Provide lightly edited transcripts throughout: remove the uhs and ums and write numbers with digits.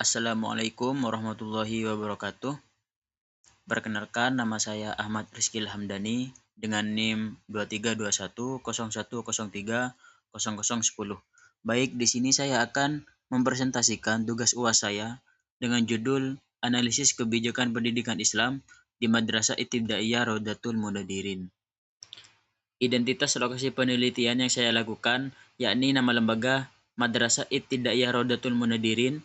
Assalamualaikum warahmatullahi wabarakatuh. Perkenalkan, nama saya Ahmad Rizky Hamdani dengan NIM 232101030010. Baik, di sini saya akan mempresentasikan tugas UAS saya dengan judul Analisis Kebijakan Pendidikan Islam di Madrasah Ibtidaiyah Rodatul Munadirin. Identitas lokasi penelitian yang saya lakukan yakni nama lembaga Madrasah Ibtidaiyah Rodatul Munadirin,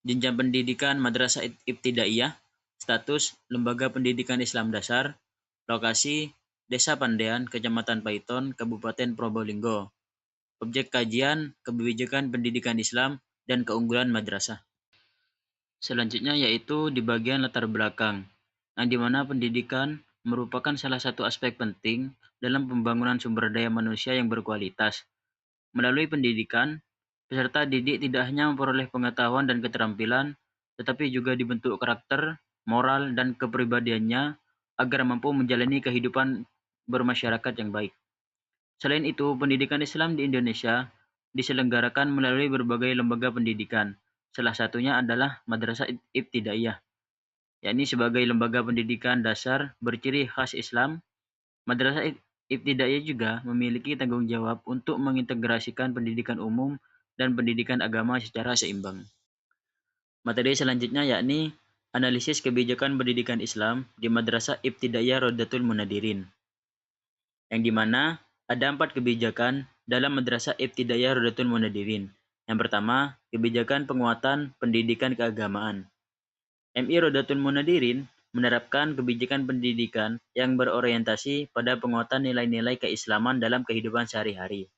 jenjang pendidikan Madrasah Ibtidaiyah, status lembaga pendidikan Islam dasar, lokasi Desa Pandean, Kecamatan Paiton, Kabupaten Probolinggo. Objek kajian kebijakan pendidikan Islam dan keunggulan madrasah. Selanjutnya yaitu di bagian latar belakang, yang dimana pendidikan merupakan salah satu aspek penting dalam pembangunan sumber daya manusia yang berkualitas. Melalui pendidikan, peserta didik tidak hanya memperoleh pengetahuan dan keterampilan, tetapi juga dibentuk karakter, moral, dan kepribadiannya agar mampu menjalani kehidupan bermasyarakat yang baik. Selain itu, pendidikan Islam di Indonesia diselenggarakan melalui berbagai lembaga pendidikan. Salah satunya adalah Madrasah Ibtidaiyah, yakni sebagai lembaga pendidikan dasar berciri khas Islam. Madrasah Ibtidaiyah juga memiliki tanggung jawab untuk mengintegrasikan pendidikan umum dan pendidikan agama secara seimbang. Materi selanjutnya yakni analisis kebijakan pendidikan Islam di Madrasah Ibtidaiyah Rodatul Munadirin, yang dimana ada 4 kebijakan dalam Madrasah Ibtidaiyah Rodatul Munadirin. Yang pertama, kebijakan penguatan pendidikan keagamaan. MI Rodatul Munadirin menerapkan kebijakan pendidikan yang berorientasi pada penguatan nilai-nilai keislaman dalam kehidupan sehari-hari.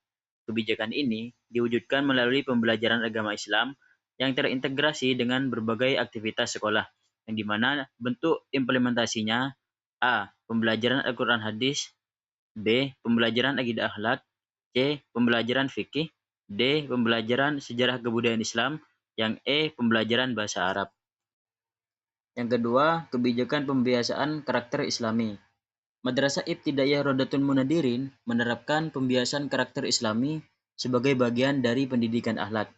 Kebijakan ini diwujudkan melalui pembelajaran agama Islam yang terintegrasi dengan berbagai aktivitas sekolah, yang dimana bentuk implementasinya: A. Pembelajaran Al-Quran Hadis, B. Pembelajaran Akidah Akhlak, C. Pembelajaran Fikih, D. Pembelajaran Sejarah Kebudayaan Islam, yang E. Pembelajaran Bahasa Arab. Yang kedua, kebijakan pembiasaan karakter Islami. Madrasah Ibtidaiyah Rodatul Munadirin menerapkan pembiasaan karakter Islami sebagai bagian dari pendidikan akhlak,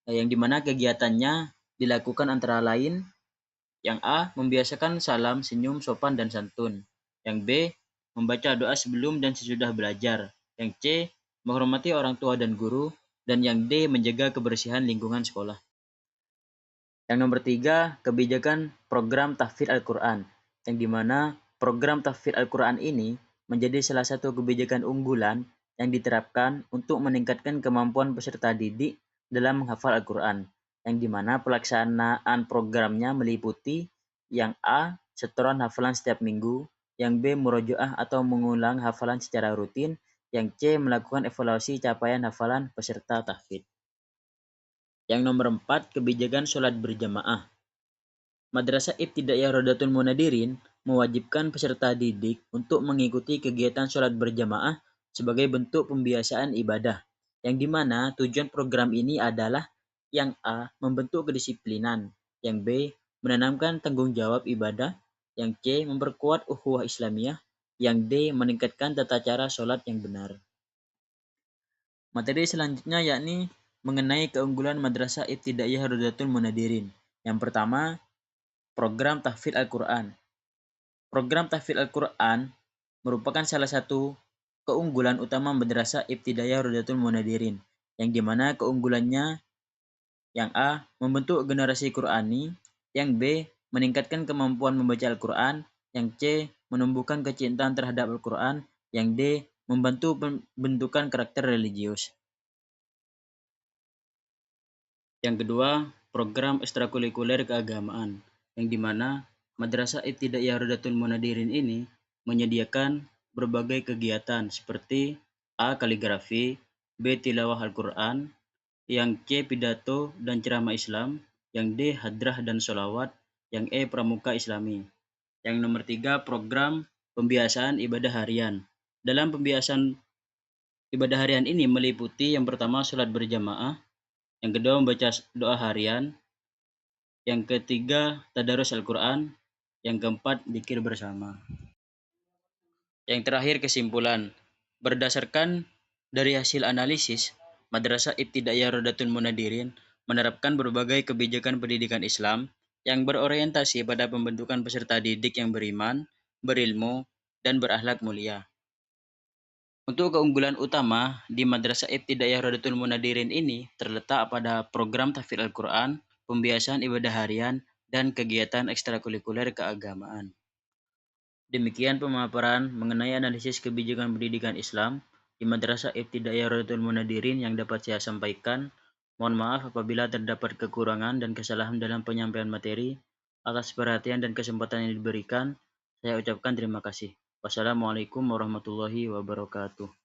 yang dimana kegiatannya dilakukan antara lain: yang A. Membiasakan salam, senyum, sopan, dan santun. Yang B. Membaca doa sebelum dan sesudah belajar. Yang C. Menghormati orang tua dan guru. Dan yang D. Menjaga kebersihan lingkungan sekolah. Yang nomor 3, kebijakan program tahfidz Al-Quran, yang dimana program tahfidz Al-Quran ini menjadi salah satu kebijakan unggulan yang diterapkan untuk meningkatkan kemampuan peserta didik dalam menghafal Al-Quran, yang dimana pelaksanaan programnya meliputi yang A. Setoran hafalan setiap minggu, yang B. Murojaah atau mengulang hafalan secara rutin, yang C. Melakukan evaluasi capaian hafalan peserta tahfidz. Yang nomor 4, kebijakan sholat berjamaah. Madrasah Ibtidaiyah Rodatul Munadirin mewajibkan peserta didik untuk mengikuti kegiatan sholat berjamaah sebagai bentuk pembiasaan ibadah, yang dimana tujuan program ini adalah: yang A. Membentuk kedisiplinan, yang B. Menanamkan tanggung jawab ibadah, yang C. Memperkuat ukhuwah Islamiyah, yang D. Meningkatkan tata cara sholat yang benar. Materi selanjutnya yakni mengenai keunggulan Madrasah Ibtidaiyah Rodatul Munadirin. Yang pertama, program tahfidz Al-Quran. Program tahfidz Al-Quran merupakan salah satu keunggulan utama Madrasah Ibtidaiyah Rodatul Munadirin, yang dimana keunggulannya: yang A. Membentuk generasi Qurani, yang B. Meningkatkan kemampuan membaca Al-Quran, yang C. Menumbuhkan kecintaan terhadap Al-Quran, yang D. Membantu pembentukan karakter religius. Yang kedua, program ekstrakurikuler keagamaan, yang dimana Madrasah Ibtidaiyah Rodatul Munadirin ini menyediakan berbagai kegiatan seperti A. Kaligrafi, B. Tilawah Al-Quran, yang C. Pidato dan ceramah Islam, yang D. Hadrah dan sholawat, yang E. Pramuka Islami. Yang nomor 3, program pembiasaan ibadah harian. Dalam pembiasaan ibadah harian ini meliputi yang pertama sholat berjamaah, yang kedua membaca doa harian, yang ketiga tadarus Al-Quran, yang keempat dzikir bersama. Yang terakhir, kesimpulan. Berdasarkan dari hasil analisis, Madrasah Ibtidaiyah Rodatul Munadirin menerapkan berbagai kebijakan pendidikan Islam yang berorientasi pada pembentukan peserta didik yang beriman, berilmu, dan berakhlak mulia. Untuk keunggulan utama di Madrasah Ibtidaiyah Rodatul Munadirin ini terletak pada program tahfidz Al-Quran, pembiasaan ibadah harian, dan kegiatan ekstrakurikuler keagamaan. Demikian pemaparan mengenai analisis kebijakan pendidikan Islam di Madrasah Ibtidaiyah Rodatul Munadirin yang dapat saya sampaikan. Mohon maaf apabila terdapat kekurangan dan kesalahan dalam penyampaian materi. Atas perhatian dan kesempatan yang diberikan, saya ucapkan terima kasih. Wassalamualaikum warahmatullahi wabarakatuh.